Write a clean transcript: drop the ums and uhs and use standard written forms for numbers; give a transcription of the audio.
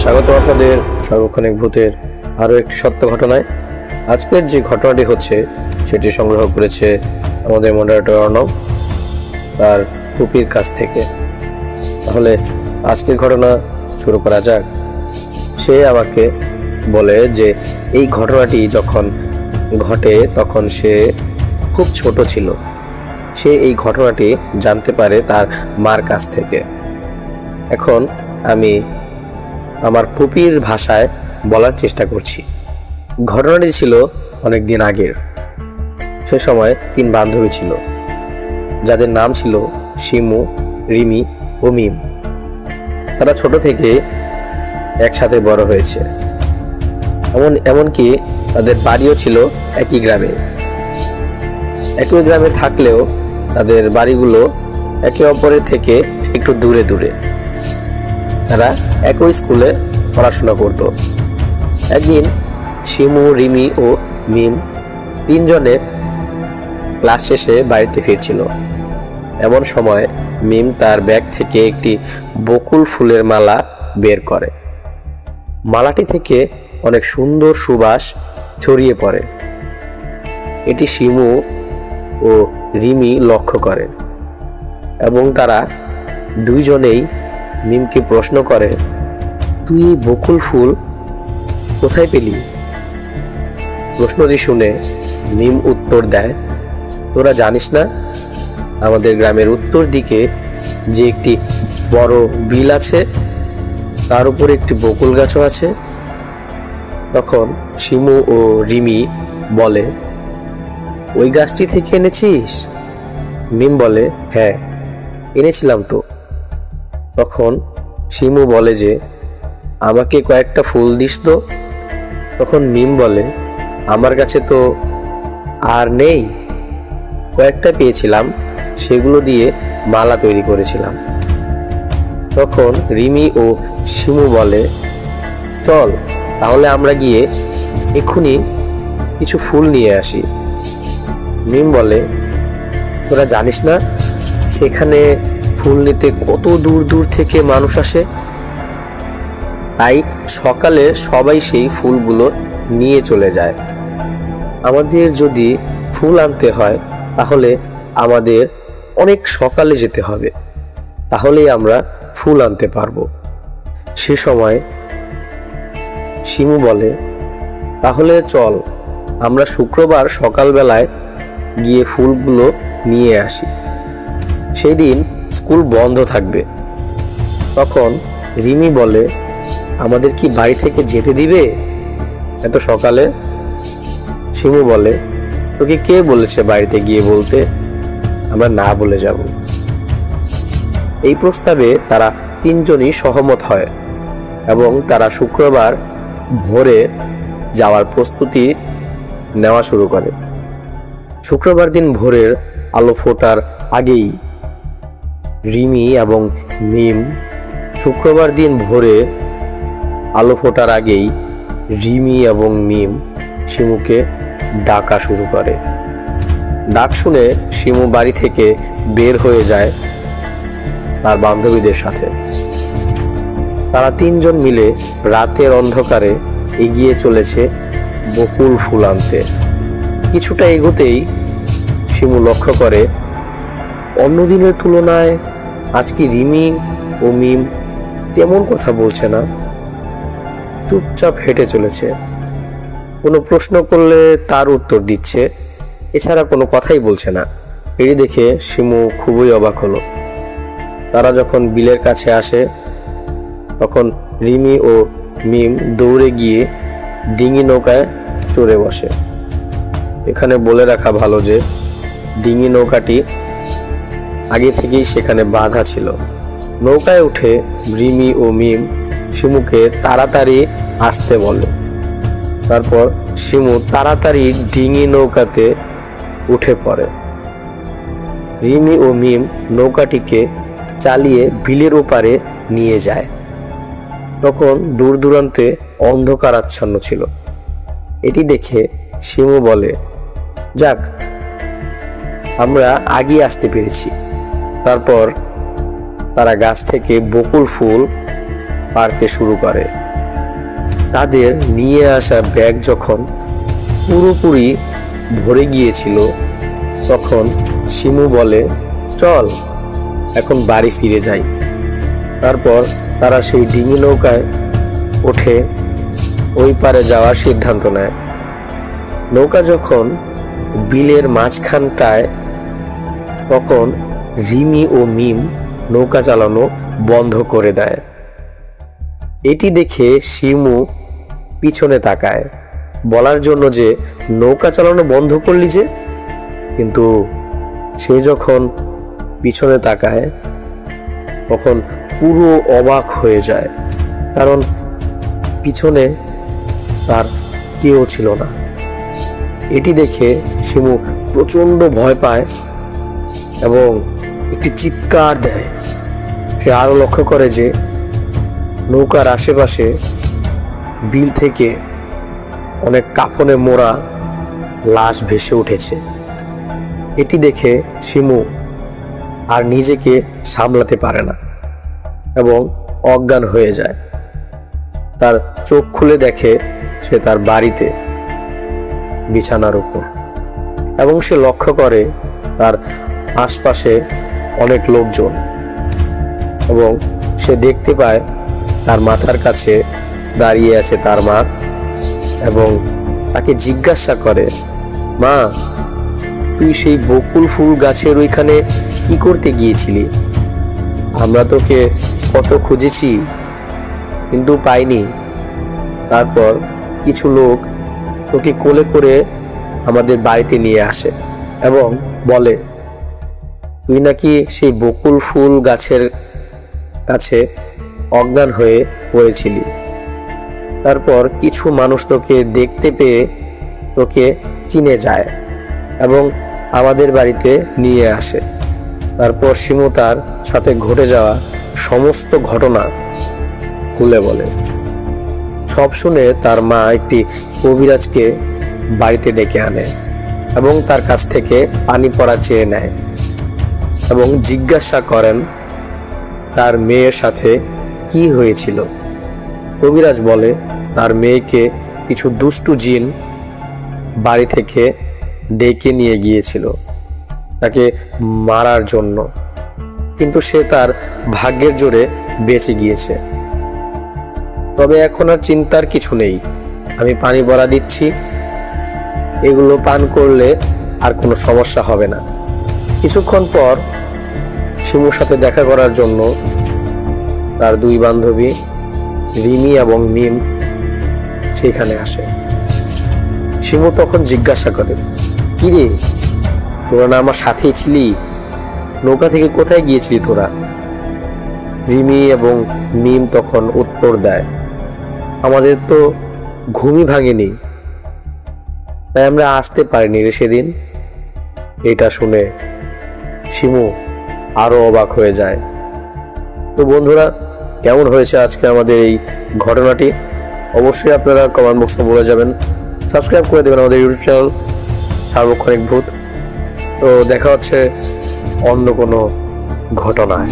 স্বাগত আপনাদের সার্বক্ষণিক ভূতের আরও একটি সত্য ঘটনায়। আজকের যে ঘটনাটি হচ্ছে সেটি সংগ্রহ করেছে আমাদের মডারেটর অর্ণব তার ফুপির কাছ থেকে। তাহলে আজকের ঘটনা শুরু করা যাক। সে আমাকে বলে যে এই ঘটনাটি যখন ঘটে তখন সে খুব ছোট ছিল। সে এই ঘটনাটি জানতে পারে তার মার কাছ থেকে। এখন আমি আমার ফুপির ভাষায় বলার চেষ্টা করছি। ঘটনাটি ছিল অনেক দিন আগের। সে সময় 3 বান্ধবী ছিল, যাদের নাম ছিল শিমু, রিমি ও মিম। তারা ছোট থেকে একসাথে বড় হয়েছে। এমনকি তাদের বাড়িও ছিল একই গ্রামে। একই গ্রামে থাকলেও তাদের বাড়িগুলো একে অপরের থেকে একটু দূরে দূরে। তারা একই স্কুলে পড়াশোনা করত। একদিন শিমু, রিমি ও মিম 3 জনে ক্লাস শেষে বাড়িতে ফিরছিল। এমন সময় মিম তার ব্যাগ থেকে একটি বকুল ফুলের মালা বের করে। মালাটি থেকে অনেক সুন্দর সুবাস ছড়িয়ে পড়ে। এটি শিমু ও রিমি লক্ষ্য করে এবং তারা 2 জনেই মিমকে প্রশ্ন করে, তুই এই বকুল ফুল কোথায় পেলি? প্রশ্নটি শুনে মিম উত্তর দেয়, তোরা জানিস না আমাদের গ্রামের উত্তর দিকে যে একটি বড় বিল আছে, তার উপরে একটি বকুল গাছও আছে? তখন শিমু ও রিমি বলে, ওই গাছটি থেকে এনেছিস? মিম বলে, হ্যাঁ এনেছিলাম তো। তখন শিমু বলে যে আমাকে কয়েকটা ফুল দিস তো। তখন মিম বলে, আমার কাছে তো আর নেই, কয়েকটা পেয়েছিলাম, সেগুলো দিয়ে মালা তৈরি করেছিলাম। তখন রিমি ও শিমু বলে, চল তাহলে আমরা গিয়ে এক্ষুনি কিছু ফুল নিয়ে আসি। মিম বলে, তোরা জানিস না সেখানে ফুল নিতে কত দূর দূর থেকে মানুষ আসে? তাই সকালে সবাই সেই ফুলগুলো নিয়ে চলে যায়। আমাদের যদি ফুল আনতে হয় তাহলে আমাদের অনেক সকালে যেতে হবে, তাহলেই আমরা ফুল আনতে পারবো। সে সময় শিমু বলে, তাহলে চল আমরা শুক্রবার সকালবেলায় গিয়ে ফুলগুলো নিয়ে আসি, সেই দিন স্কুল বন্ধ থাকবে। তখন রিমি বলে, আমাদের কি বাড়ি থেকে যেতে দিবে এত সকালে? শিমু বলে, তোকে কে বলেছে বাড়িতে গিয়ে বলতে? আমরা না বলে যাব। এই প্রস্তাবে তারা 3 জনই সহমত হয় এবং তারা শুক্রবার ভোরে যাওয়ার প্রস্তুতি নেওয়া শুরু করে। শুক্রবার দিন ভোরের আলো ফোটার আগেই রিমি এবং মিম শুক্রবার দিন ভোরে আলো ফোটার আগেই রিমি এবং মিম শিমুকে ডাকা শুরু করে। ডাক শুনে শিমু বাড়ি থেকে বের হয়ে যায় তার বান্ধবীদের সাথে। তারা 3 জন মিলে রাতের অন্ধকারে এগিয়ে চলেছে বকুল ফুল আনতে। কিছুটা এগোতেই শিমু লক্ষ্য করে অন্যদিনের তুলনায় আজকে রিমি ও মিম তেমন কথা বলছে না, চুপচাপ হেঁটে চলেছে। কোনো প্রশ্ন করলে তার উত্তর দিচ্ছে, এছাড়া কোনো কথাই বলছে না। এটি দেখে শিমু খুবই অবাক হলো। তারা যখন বিলের কাছে আসে তখন রিমি ও মিম দৌড়ে গিয়ে ডিঙি নৌকায় চড়ে বসে। এখানে বলে রাখা ভালো যে ডিঙি নৌকাটি আগে থেকেই সেখানে বাঁধা ছিল। নৌকায় উঠে রিমি ও মিম শিমুকে তাড়াতাড়ি আসতে বলে। তারপর শিমু তাড়াতাড়ি ডিঙি নৌকাতে উঠে পড়ে। রিমি ও মিম নৌকাটিকে চালিয়ে বিলের ওপারে নিয়ে যায়। তখন দূর দূরান্তে অন্ধকার আচ্ছন্ন ছিল। এটি দেখে শিমু বলে, যাক আমরা আগিয়ে আসতে পেরেছি। তারপর তারা গাছ থেকে বকুল ফুল পাড়তে শুরু করে। তাদের নিয়ে আসা ব্যাগ যখন পুরোপুরি ভরে গিয়েছিল, তখন শিমু বলে, চল এখন বাড়ি ফিরে যাই। তারপর তারা সেই ডিঙি নৌকায় ওঠে ওই পারে যাওয়ার সিদ্ধান্ত নেয়। নৌকা যখন বিলের মাঝখানটায়, তখন রিমি ও মিম নৌকা চালানো বন্ধ করে দেয়। এটি দেখে শিমু পিছনে তাকায়, বলার জন্য যে নৌকা চালানো বন্ধ করলি যে, কিন্তু সে যখন পিছনে তাকায় তখন পুরো অবাক হয়ে যায়, কারণ পিছনে তার কেউ ছিল না। এটি দেখে শিমু প্রচন্ড ভয় পায় এবং একটি চিৎকার দেয়। সে আরো লক্ষ্য করে যে নৌকার আশেপাশে বিল থেকে অনেক কাফনে মোড়া লাশ ভেসে উঠেছে। এটি দেখে শিমু আর নিজেকে সামলাতে পারে না এবং অজ্ঞান হয়ে যায়। তার চোখ খুলে দেখে সে তার বাড়িতে বিছানার উপর, এবং সে লক্ষ্য করে তার আশপাশে অনেক লোকজন, এবং সে দেখতে পায় তার মাথার কাছে দাঁড়িয়ে আছে তার মা, এবং তাকে জিজ্ঞাসা করে, মা, তুই সেই বকুল ফুল গাছের ওইখানে কি করতে গিয়েছিলি? আমরা তোকে কত খুঁজেছি কিন্তু পাইনি। তারপর কিছু লোক তোকে কোলে করে আমাদের বাড়িতে নিয়ে আসে এবং বলে তুই নাকি সেই বকুল ফুল গাছের কাছে অজ্ঞান হয়ে পড়েছিলি। তারপর কিছু মানুষ তোকে দেখতে পেয়ে তোকে চিনে যায় এবং আমাদের বাড়িতে নিয়ে আসে। তারপর শিমু তার সাথে ঘটে যাওয়া সমস্ত ঘটনা খুলে বলে। সব শুনে তার মা একটি কবিরাজকে বাড়িতে ডেকে আনে এবং তার কাছ থেকে পানি পড়া চেয়ে নেয় এবং জিজ্ঞাসা করেন তার মেয়ের সাথে কি হয়েছিল। কবিরাজ বলে তার মেয়েকে কিছু দুষ্টু জিন বাড়ি থেকে ডেকে নিয়ে গিয়েছিল তাকে মারার জন্য, কিন্তু সে তার ভাগ্যের জোরে বেঁচে গিয়েছে। তবে এখন আর চিন্তার কিছু নেই, আমি পানি ভরা দিচ্ছি, এগুলো পান করলে আর কোনো সমস্যা হবে না। কিছুক্ষণ পর শিমুর সাথে দেখা করার জন্য তার দুই বান্ধবী রিমি এবং মিম সেখানে আসে। শিমু তখন জিজ্ঞাসা করে, কিরে, তোরা না আমার সাথেই ছিলি? নৌকা থেকে কোথায় গিয়েছিলি তোরা? রিমি এবং মিম তখন উত্তর দেয়, আমাদের তো ঘুমই ভাঙেনি, তাই আমরা আসতে পারিনি রে সেদিন। এটা শুনে শিমু আরো অবাক হয়ে যায়। তো বন্ধুরা, কেমন হয়েছে আজকে আমাদের এই ঘটনাটি? অবশ্যই আপনারা কমেন্ট বক্সে বলে যাবেন। সাবস্ক্রাইব করে দেবেন আমাদের ইউটিউব চ্যানেল সার্বক্ষণিক ভূত। তো দেখা হচ্ছে অন্য কোনো ঘটনায়।